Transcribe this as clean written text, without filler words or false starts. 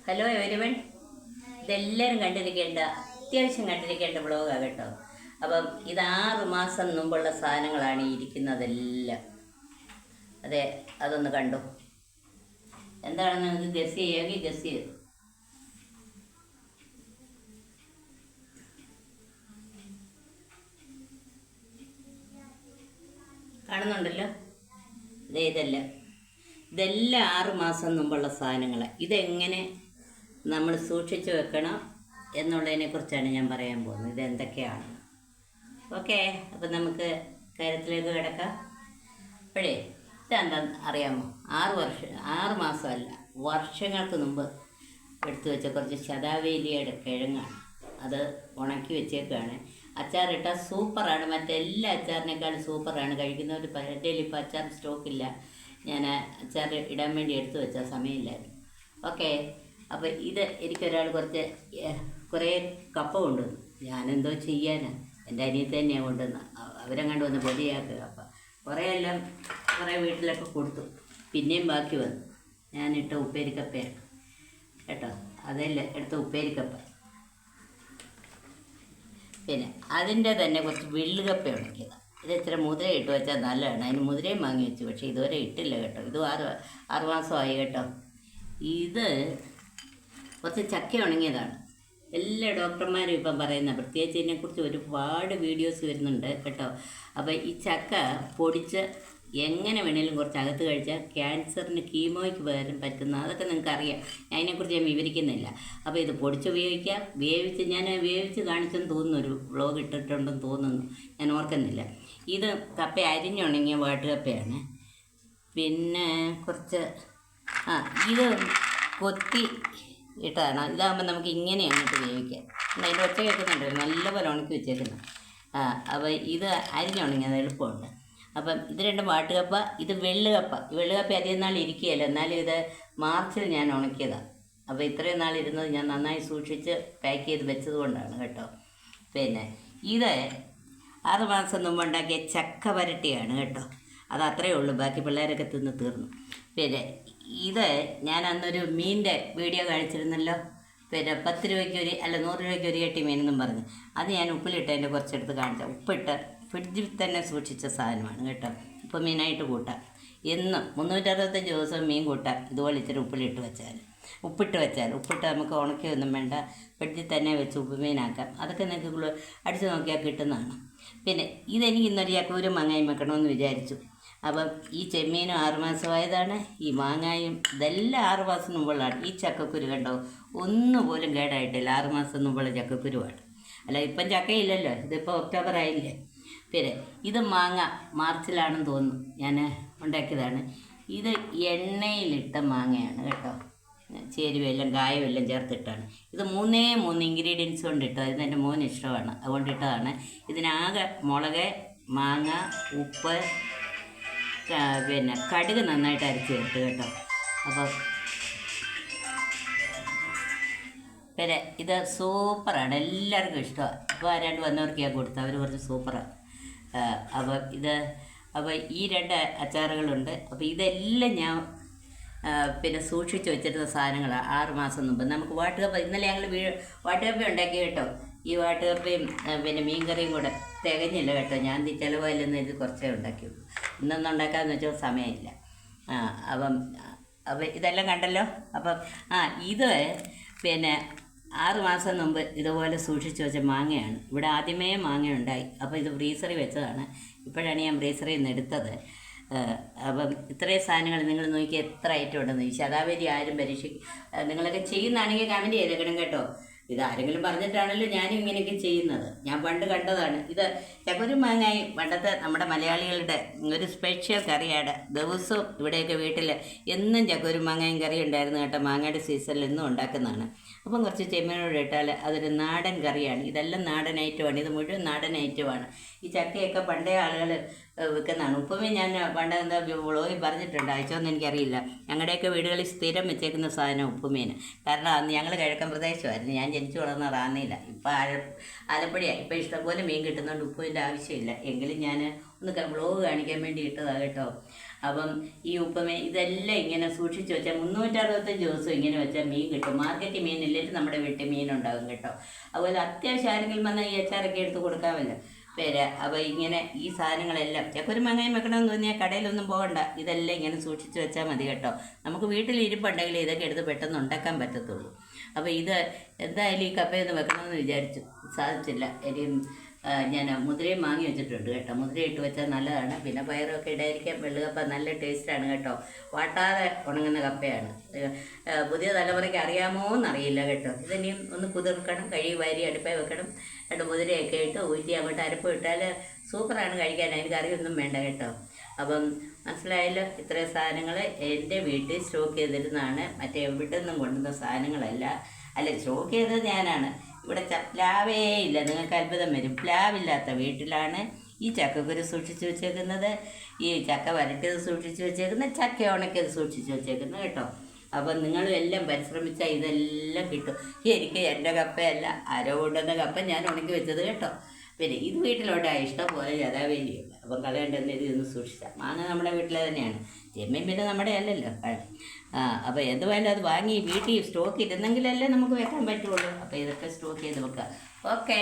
Hello everyone, ഇതെല്ലാവരും കണ്ടിരിക്കേണ്ട, അത്യാവശ്യം കണ്ടിരിക്കേണ്ട ബ്ലോഗാണ് കേട്ടോ. അപ്പം ഇത് 6 മാസം മുമ്പുള്ള സാധനങ്ങളാണ് ഈ ഇരിക്കുന്നതെല്ലാം. അതെ, അതൊന്ന് കണ്ടു. എന്താണെന്ന് നിങ്ങൾക്ക് ഗസ് ചെയ്യാമെങ്കിൽ ഗസ് ചെയ്തു. കാണുന്നുണ്ടല്ലോ, ഇതെല്ലാം 6 മാസം മുമ്പുള്ള സാധനങ്ങൾ. ഇതെങ്ങനെ നമ്മൾ സൂക്ഷിച്ചു വെക്കണം എന്നുള്ളതിനെക്കുറിച്ചാണ് ഞാൻ പറയാൻ പോകുന്നത്. ഇതെന്തൊക്കെയാണ്? ഓക്കെ, അപ്പം നമുക്ക് കാര്യത്തിലേക്ക് കിടക്കാം. അപ്പോഴേ ഇതെന്താ അറിയാമോ? 6 മാസമല്ല, വർഷങ്ങൾക്ക് മുമ്പ് എടുത്തു വെച്ച കുറച്ച് ശതാവേലിയുടെ കിഴങ്ങാണ്. അത് ഉണക്കി വെച്ചേക്കാണ്. അച്ചാറിട്ടാൽ സൂപ്പറാണ്. മറ്റെല്ലാ അച്ചാറിനേക്കാളും സൂപ്പറാണ്. കഴിക്കുന്നവർ എൻ്റെ ഇപ്പോൾ അച്ചാർ സ്റ്റോക്കില്ല. ഞാൻ അച്ചാർ ഇടാൻ വേണ്ടി എടുത്തു വെച്ച സമയമില്ലായിരുന്നു. ഓക്കെ, അപ്പോൾ ഇത് എനിക്കൊരാൾ കുറേ കപ്പ കൊണ്ടുവന്നു. ഞാനെന്തോ ചെയ്യാനാണ്, എൻ്റെ അനിയത്തി തന്നെയാണ് കൊണ്ടുവന്ന്. അവരെങ്ങാണ്ട് വന്ന് പൊടിയാക്കുക കപ്പ. കുറേ വീട്ടിലൊക്കെ കൊടുത്തു. പിന്നെയും ബാക്കി വന്നു. ഞാനിട്ട ഉപ്പേരിക്കപ്പയാണ് കേട്ടോ. അതല്ല എടുത്ത ഉപ്പേരിക്കപ്പ. പിന്നെ അതിൻ്റെ തന്നെ കുറച്ച് വെള്ളുകപ്പ ഉണക്കിയതാണ്. ഇത് ഇച്ചിരി മുദ്ര ഇട്ട് വെച്ചാൽ നല്ലതാണ്. അതിന് മുദ്രയും വാങ്ങി വെച്ചു, പക്ഷേ ഇതുവരെ ഇട്ടില്ല കേട്ടോ. ഇത് 6 മാസമായി കേട്ടോ. ഇത് കുറച്ച് ചക്ക ഉണങ്ങിയതാണ്. എല്ലാ ഡോക്ടർമാരും ഇപ്പം പറയുന്ന, പ്രത്യേകിച്ച് ഇതിനെക്കുറിച്ച് ഒരുപാട് വീഡിയോസ് വരുന്നുണ്ട് കേട്ടോ. അപ്പോൾ ഈ ചക്ക പൊടിച്ച് എങ്ങനെ വേണേലും കുറച്ച് അകത്ത് കഴിച്ചാൽ ക്യാൻസറിന് കീമോയ്ക്ക് പകരം പറ്റുന്ന, അതൊക്കെ നിങ്ങൾക്ക് അറിയാം. അതിനെക്കുറിച്ച് ഞാൻ വിവരിക്കുന്നില്ല. അപ്പോൾ ഇത് പൊടിച്ച് ഉപയോഗിക്കാം. ഞാൻ വേവിച്ച് കാണിച്ചെന്ന് തോന്നുന്നു, ഒരു വ്ളോഗ് ഇട്ടിട്ടുണ്ടെന്ന് തോന്നുന്നു, ഞാൻ ഓർക്കുന്നില്ല. ഇത് കപ്പ അരിഞ്ഞുണങ്ങിയ വാട്ടുകപ്പയാണ്. പിന്നെ കുറച്ച് ഇത് കൊത്തി ഇട്ടതാണ്. ഇതാകുമ്പോൾ നമുക്ക് ഇങ്ങനെ അങ്ങോട്ട് വേവിക്കാം. അതിൻ്റെ ഒച്ച കേൾക്കുന്നുണ്ടല്ലോ, നല്ലപോലെ ഉണക്കി വെച്ചേക്കുന്നത്. അപ്പോൾ ഇത് അരിഞ്ഞുണങ്ങിയത് എളുപ്പമുണ്ട്. അപ്പം ഇത് രണ്ടും വാട്ടുകപ്പ, ഇത് വെള്ളുകപ്പ. ഈ വെള്ളുകപ്പ അധികം നാൾ ഇരിക്കുകയല്ല, എന്നാലും ഇത് മാർച്ചിൽ ഞാൻ ഉണക്കിയതാണ്. അപ്പോൾ ഇത്രയും നാൾ ഇരുന്നത് ഞാൻ നന്നായി സൂക്ഷിച്ച് പാക്ക് ചെയ്ത് വെച്ചത് കൊണ്ടാണ് കേട്ടോ. പിന്നെ ഇത് 6 മാസം മുമ്പ് ഉണ്ടാക്കിയ ചക്ക വരട്ടിയാണ് കേട്ടോ. അത് അത്രയേ ഉള്ളൂ, ബാക്കി പിള്ളേരൊക്കെ തിന്ന് തീർന്നു. പിന്നെ ഇത് ഞാൻ അന്നൊരു മീനിൻ്റെ വീഡിയോ കാണിച്ചിരുന്നല്ലോ. പിന്നെ 10 രൂപയ്ക്ക് 100 രൂപയ്ക്ക് ഒരു കെട്ടി മീനെന്നും പറഞ്ഞ്, അത് ഞാൻ ഉപ്പിലിട്ട് അതിൻ്റെ കുറച്ചെടുത്ത് കാണിച്ചാൽ, ഉപ്പിട്ട് ഫ്രിഡ്ജിൽ തന്നെ സൂക്ഷിച്ച സാധനമാണ് കേട്ടോ. ഇപ്പോൾ മീനായിട്ട് കൂട്ടാം. എന്നും 365 ദിവസം മീൻ കൂട്ടാം. ഇതുപോലെ ഇച്ചിരി ഉപ്പിട്ട് വെച്ചാൽ ഉപ്പിട്ട് നമുക്ക് ഉണക്കിയൊന്നും വേണ്ട, ഫ്രിഡ്ജിൽ തന്നെ വെച്ച് ഉപ്പുമീനാക്കാം. അതൊക്കെ നിങ്ങൾക്ക് അടിച്ച് നോക്കിയാൽ കിട്ടുന്നതാണ്. പിന്നെ ഇതെനിക്ക് ഇന്നൊരു ചക്കൂരും മാങ്ങായും വെക്കണമെന്ന് വിചാരിച്ചു. അപ്പം ഈ ചെമ്മീനും 6 മാസമായതാണ്. ഈ മാങ്ങായും ഇതെല്ലാം 6 മാസം മുമ്പുള്ളതാണ്. ഈ ചക്കക്കുരു കണ്ടോ, ഒന്നുപോലും കേടായിട്ടില്ല. 6 മാസം മുമ്പുള്ള ചക്കക്കുരുവാണ്. അല്ല, ഇപ്പം ചക്കയില്ലല്ലോ, ഇതിപ്പോൾ ഒക്ടോബർ ആയില്ലേ. പിന്നെ ഇത് മാങ്ങ മാർച്ചിലാണെന്ന് തോന്നുന്നു ഞാൻ ഉണ്ടാക്കിയതാണ്. ഇത് എണ്ണയിലിട്ട മാങ്ങയാണ് കേട്ടോ. ചേരുവയെല്ലാം കായമെല്ലാം ചേർത്തിട്ടാണ്. ഇത് 3 ഇൻഗ്രീഡിയൻസ് കൊണ്ടിട്ടത്. ഇത് എൻ്റെ മോന് ഇഷ്ടമാണ്, അതുകൊണ്ടിട്ടതാണ്. ഇതിനാകെ മുളക്, മാങ്ങ, ഉപ്പ്, പിന്നെ കടുക് നന്നായിട്ട് അരച്ച് ചേർത്ത് കേട്ടോ. അപ്പോൾ പിന്നെ ഇത് സൂപ്പറാണ്, എല്ലാവർക്കും ഇഷ്ടമാണ്. ഇപ്പോൾ ആരാണ്ട് വന്നവർക്ക് ഞാൻ കൊടുത്തു, അവർ കുറച്ച് സൂപ്പറാണ്. അപ്പോൾ ഈ 2 അച്ചാറുകളുണ്ട്. അപ്പോൾ ഇതെല്ലാം ഞാൻ പിന്നെ സൂക്ഷിച്ച് വെച്ചിരുന്ന സാധനങ്ങളാണ് 6 മാസം മുമ്പ്. നമുക്ക് വാട്ടുകപ്പ, ഇന്നലെ ഞങ്ങൾ വാട്ടുകപ്പ ഉണ്ടാക്കി കേട്ടോ. ഈ വാട്ടുകപ്പയും പിന്നെ മീൻകറിയും കൂടെ തികഞ്ഞില്ല കേട്ടോ. ഞാൻ ചിലവല്ലെന്ന് ഇത് കുറച്ചേ ഉണ്ടാക്കിയുള്ളൂ. ഇന്നൊന്നും ഉണ്ടാക്കാമെന്ന് വെച്ചാൽ സമയമില്ല. അപ്പം ഇതെല്ലാം കണ്ടല്ലോ. അപ്പം ഇത് പിന്നെ 6 മാസം മുമ്പ് ഇതുപോലെ സൂക്ഷിച്ച് വെച്ച മാങ്ങയാണ്. ഇവിടെ ആദ്യമേ മാങ്ങ ഉണ്ടായി. അപ്പോൾ ഇത് ഫ്രീസറിൽ വെച്ചതാണ്. ഇപ്പോഴാണ് ഞാൻ ഫ്രീസറിൽ നിന്ന് എടുത്തത്. അപ്പം ഇത്രയും സാധനങ്ങൾ നിങ്ങൾ നോക്കി എത്ര ഐറ്റം ഉണ്ടെന്ന്. ഈ ശതാവരി ആരും നിങ്ങളൊക്കെ ചെയ്യുന്നതാണെങ്കിൽ കമൻറ്റ് ചെയ്തേക്കണം കേട്ടോ. ഇതാരെങ്കിലും പറഞ്ഞിട്ടാണല്ലോ ഞാനും ഇങ്ങനെയൊക്കെ ചെയ്യുന്നത്. ഞാൻ പണ്ട് കണ്ടതാണ്. ഇത് ചക്കുരും മാങ്ങായും പണ്ടത്തെ നമ്മുടെ മലയാളികളുടെ ഒരു സ്പെഷ്യൽ കറിയാണ്. ദിവസവും ഇവിടെയൊക്കെ വീട്ടിൽ എന്നും ചക്കുരും മാങ്ങായും കറി ഉണ്ടായിരുന്നു കേട്ടോ. മാങ്ങയുടെ സീസണിൽ എന്നും ഉണ്ടാക്കുന്നതാണ്. അപ്പം കുറച്ച് ചെമ്മീനോട് ഇട്ടാൽ അതൊരു നാടൻ കറിയാണ്. ഇതെല്ലാം നാടൻ ഐറ്റമാണ്. ഇത് മുഴുവൻ നാടൻ ഐറ്റമാണ്. ഈ ചക്കയൊക്കെ പണ്ടേ ആളുകൾ വെക്കുന്നതാണ്. ഉപ്പുമീൻ ഞാൻ പണ്ട് എന്താ വ്ളോഗിൽ പറഞ്ഞിട്ടുണ്ട്, അയച്ചോന്ന് എനിക്കറിയില്ല. ഞങ്ങളുടെയൊക്കെ വീടുകളിൽ സ്ഥിരം വെച്ചേക്കുന്ന സാധനം ഉപ്പുമീൻ. കാരണം അന്ന് ഞങ്ങൾ കിഴക്കൻ പ്രദേശമായിരുന്നു. ഞാൻ ജനിച്ചു വളർന്ന റാന്നിയില്ല. ഇപ്പം ആലപ്പുഴയാണ്. ഇപ്പം ഇഷ്ടംപോലെ മീൻ കിട്ടുന്നതുകൊണ്ട് ഉപ്പിൻ്റെ ആവശ്യമില്ല. എങ്കിലും ഞാൻ ഒന്ന് വ്ളോഗ് കാണിക്കാൻ വേണ്ടി ഇട്ടതാണ് കേട്ടോ. അപ്പം ഈ ഉപ്പമീൻ ഇതെല്ലാം ഇങ്ങനെ സൂക്ഷിച്ച് വെച്ചാൽ 365 ദിവസവും ഇങ്ങനെ വെച്ചാൽ മീൻ കിട്ടും. മാർക്കറ്റ് മീൻ ഇല്ലെങ്കിൽ നമ്മുടെ വീട്ടിൽ മീനുണ്ടാകും കേട്ടോ. അതുപോലെ അത്യാവശ്യം ആരെങ്കിലും വന്നാൽ ഈ അച്ചാറൊക്കെ എടുത്ത് കൊടുക്കാമല്ലോ പേര്. അപ്പോൾ ഇങ്ങനെ ഈ സാധനങ്ങളെല്ലാം ചക്കൊരു മങ്ങായും വെക്കണമെന്ന് തോന്നിയാൽ കടയിലൊന്നും പോകണ്ട, ഇതെല്ലാം ഇങ്ങനെ സൂക്ഷിച്ച് വെച്ചാൽ മതി കേട്ടോ. നമുക്ക് വീട്ടിൽ ഇരിപ്പുണ്ടെങ്കിൽ ഇതൊക്കെ എടുത്ത് പെട്ടെന്ന് ഉണ്ടാക്കാൻ പറ്റത്തുള്ളൂ. അപ്പോൾ ഇത് എന്തായാലും ഈ കപ്പയൊന്ന് വെക്കണമെന്ന് വിചാരിച്ചു, സാധിച്ചില്ല. ഇനി ഞാൻ മുതിരയും വാങ്ങി വെച്ചിട്ടുണ്ട് കേട്ടോ. മുതിര ഇട്ട് വെച്ചാൽ നല്ലതാണ്. പിന്നെ പയറൊക്കെ ഇടായിരിക്കാൻ വെള്ളുകപ്പ നല്ല ടേസ്റ്റാണ് കേട്ടോ. വാട്ടാതെ ഉണങ്ങുന്ന കപ്പയാണ്. പുതിയ തലമുറയ്ക്ക് അറിയാമോ എന്നറിയില്ല കേട്ടോ. ഇതിനിയും ഒന്ന് കുതിർക്കണം, കഴുകി വാരി അടുപ്പേ വെക്കണം. 2 മുതിരയൊക്കെ ഇട്ട് ഊറ്റി അങ്ങോട്ട് അരപ്പ് ഇട്ടാൽ സൂപ്പറാണ് കഴിക്കാൻ. അതിന് കറിയൊന്നും വേണ്ട കേട്ടോ. അപ്പം മനസ്സിലായല്ലോ. ഇത്രയും സാധനങ്ങൾ എൻ്റെ വീട്ടിൽ സ്റ്റോക്ക് ചെയ്തിരുന്നതാണ്, മറ്റേ എവിടെ നിന്നും കൊണ്ടുവന്ന സാധനങ്ങളല്ല. അല്ല, സ്റ്റോക്ക് ചെയ്തത് ഞാനാണ്. ഇവിടെ പ്ലാവേ ഇല്ല, നിങ്ങൾക്ക് അത്ഭുതം വരും. പ്ലാവില്ലാത്ത വീട്ടിലാണ് ഈ ചക്കക്കുരു സൂക്ഷിച്ച് വെച്ചേക്കുന്നത്, ഈ ചക്ക വരട്ടിയത് സൂക്ഷിച്ച് വെച്ചേക്കുന്നത്, ചക്ക ഉണക്കിയത് സൂക്ഷിച്ച് വെച്ചേക്കുന്നത് കേട്ടോ. അപ്പം നിങ്ങളും എല്ലാം പരിശ്രമിച്ചാൽ ഇതെല്ലാം കിട്ടും. എനിക്ക് എൻ്റെ കപ്പയല്ല, ആരോ കൊണ്ടുവന്ന കപ്പ ഞാൻ ഉണക്കി വെച്ചത് കേട്ടോ. പിന്നെ ഇത് വീട്ടിലോട്ട് ഇഷ്ടം പോലെ ജതാവേലിയുണ്ട്. അപ്പം കളയേണ്ടെന്ന് ഇതൊന്ന് സൂക്ഷിച്ചാൽ. മാങ്ങ നമ്മുടെ വീട്ടിലെ തന്നെയാണ്, ചെമ്മീൻ പിന്നെ നമ്മുടെ അല്ലല്ലോ. അപ്പോൾ എന്തുവേണ്ട അത് വാങ്ങി വീട്ടിൽ സ്റ്റോക്ക് ഇരുന്നെങ്കിലല്ലേ നമുക്ക് വെക്കാൻ പറ്റുള്ളൂ. അപ്പോൾ ഇതൊക്കെ സ്റ്റോക്ക് ചെയ്ത് വെക്കുക. ഓക്കേ.